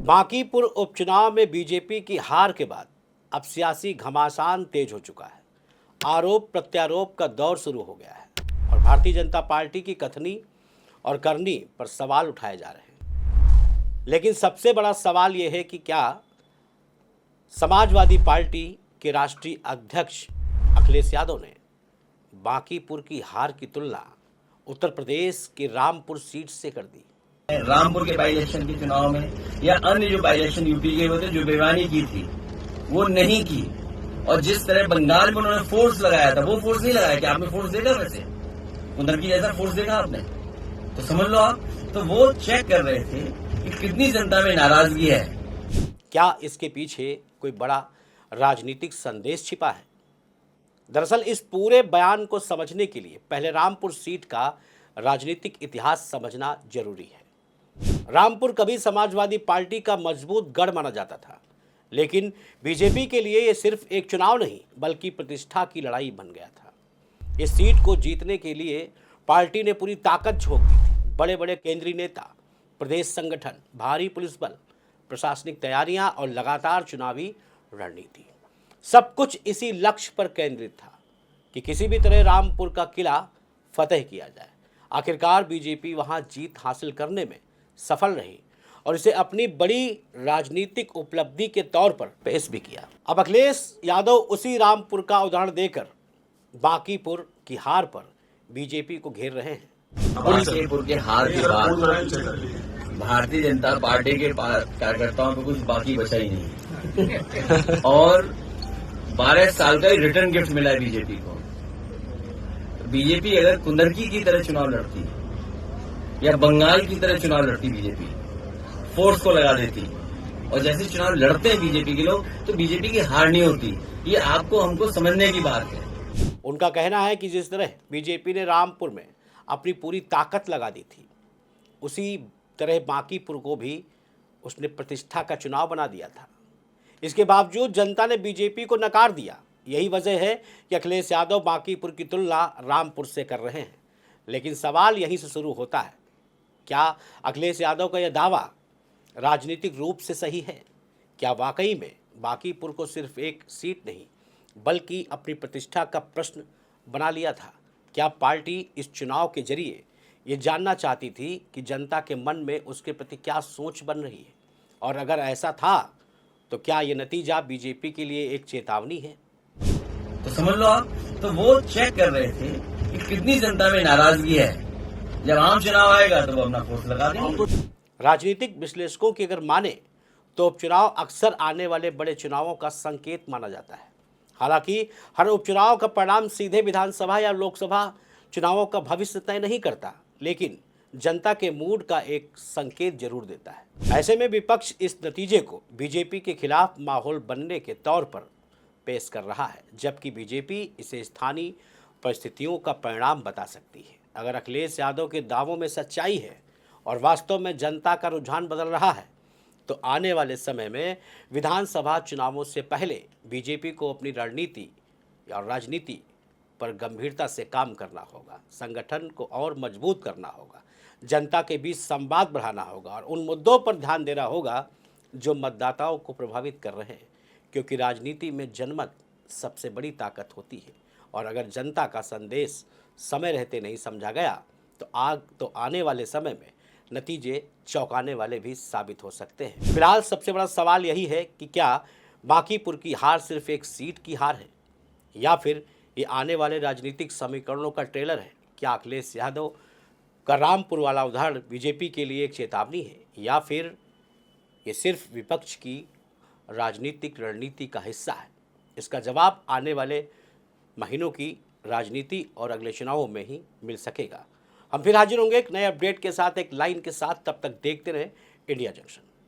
बांकीपुर उपचुनाव में बीजेपी की हार के बाद अब सियासी घमासान तेज हो चुका है। आरोप प्रत्यारोप का दौर शुरू हो गया है और भारतीय जनता पार्टी की कथनी और करनी पर सवाल उठाए जा रहे हैं। लेकिन सबसे बड़ा सवाल यह है कि क्या समाजवादी पार्टी के राष्ट्रीय अध्यक्ष अखिलेश यादव ने बांकीपुर की हार की तुलना उत्तर प्रदेश के रामपुर सीट से कर दी। रामपुर के बाई इलेक्शन के चुनाव में या अन्य जो बाई इलेक्शन यूपी के होते जो बेईमानी की थी वो नहीं की, और जिस तरह बंगाल में उन्होंने फोर्स लगाया था वो फोर्स नहीं लगाया। क्या आपने फोर्स देखा? वैसे उधर की जैसा फोर्स देखा आपने? तो समझ लो आप, तो वो चेक कर रहे थे कि कितनी जनता में नाराजगी है। क्या इसके पीछे कोई बड़ा राजनीतिक संदेश छिपा है? दरअसल इस पूरे बयान को समझने के लिए पहले रामपुर सीट का राजनीतिक इतिहास समझना जरूरी है। रामपुर कभी समाजवादी पार्टी का मजबूत गढ़ माना जाता था, लेकिन बीजेपी के लिए यह सिर्फ एक चुनाव नहीं बल्कि प्रतिष्ठा की लड़ाई बन गया था। इस सीट को जीतने के लिए पार्टी ने पूरी ताकत झोंक दी थी। बड़े बड़े केंद्रीय नेता, प्रदेश संगठन, भारी पुलिस बल, प्रशासनिक तैयारियां और लगातार चुनावी रणनीति, सब कुछ इसी लक्ष्य पर केंद्रित था कि किसी भी तरह रामपुर का किला फतेह किया जाए। आखिरकार बीजेपी वहां जीत हासिल करने में सफल रही और इसे अपनी बड़ी राजनीतिक उपलब्धि के तौर पर पेश भी किया। अब अखिलेश यादव उसी रामपुर का उदाहरण देकर बांकीपुर की हार पर बीजेपी को घेर रहे हैं। बांकीपुर के हार के बाद भारतीय जनता पार्टी के कार्यकर्ताओं को कुछ बाकी बचा ही नहीं और 12 साल का रिटर्न गिफ्ट मिला है बीजेपी को। बीजेपी अगर कुंदरकी की तरह चुनाव लड़ती या बंगाल की तरह चुनाव लड़ती, बीजेपी फोर्स को लगा देती, और जैसे चुनाव लड़ते हैं बीजेपी के लोग तो बीजेपी की हार नहीं होती। ये आपको हमको समझने की बात है। उनका कहना है कि जिस तरह बीजेपी ने रामपुर में अपनी पूरी ताकत लगा दी थी, उसी तरह बांकीपुर को भी उसने प्रतिष्ठा का चुनाव बना दिया था। इसके बावजूद जनता ने बीजेपी को नकार दिया। यही वजह है कि अखिलेश यादव बांकीपुर की तुलना रामपुर से कर रहे हैं। लेकिन सवाल यहीं से शुरू होता है, क्या अखिलेश यादव का यह दावा राजनीतिक रूप से सही है? क्या वाकई में बांकीपुर को सिर्फ एक सीट नहीं बल्कि अपनी प्रतिष्ठा का प्रश्न बना लिया था? क्या पार्टी इस चुनाव के जरिए ये जानना चाहती थी कि जनता के मन में उसके प्रति क्या सोच बन रही है? और अगर ऐसा था तो क्या ये नतीजा बीजेपी के लिए एक चेतावनी है? तो समझ लो आप, तो वो चेक कर रहे थे कि कितनी जनता में नाराजगी है। जब आम चुनाव आएगा तो वो अपना फोर्स लगा देंगे। राजनीतिक विश्लेषकों की अगर माने तो उपचुनाव अक्सर आने वाले बड़े चुनावों का संकेत माना जाता है। हालांकि हर उपचुनाव का परिणाम सीधे विधानसभा या लोकसभा चुनावों का भविष्य तय नहीं करता, लेकिन जनता के मूड का एक संकेत जरूर देता है। ऐसे में विपक्ष इस नतीजे को बीजेपी के खिलाफ माहौल बनने के तौर पर पेश कर रहा है, जबकि बीजेपी इसे स्थानीय परिस्थितियों का परिणाम बता सकती है। अगर अखिलेश यादव के दावों में सच्चाई है और वास्तव में जनता का रुझान बदल रहा है, तो आने वाले समय में विधानसभा चुनावों से पहले बीजेपी को अपनी रणनीति और राजनीति पर गंभीरता से काम करना होगा, संगठन को और मजबूत करना होगा, जनता के बीच संवाद बढ़ाना होगा और उन मुद्दों पर ध्यान देना होगा जो मतदाताओं को प्रभावित कर रहे हैं, क्योंकि राजनीति में जनमत सबसे बड़ी ताकत होती है और अगर जनता का संदेश समय रहते नहीं समझा गया तो आने वाले समय में नतीजे चौंकाने वाले भी साबित हो सकते हैं। फिलहाल सबसे बड़ा सवाल यही है कि क्या बांकीपुर की हार सिर्फ एक सीट की हार है या फिर ये आने वाले राजनीतिक समीकरणों का ट्रेलर है? क्या अखिलेश यादव का रामपुर वाला उदाहरण बीजेपी के लिए एक चेतावनी है या फिर ये सिर्फ विपक्ष की राजनीतिक रणनीति का हिस्सा है? इसका जवाब आने वाले महीनों की राजनीति और अगले चुनावों में ही मिल सकेगा। हम फिर हाजिर होंगे एक नए अपडेट के साथ, एक लाइन के साथ। तब तक देखते रहें इंडिया जंक्शन।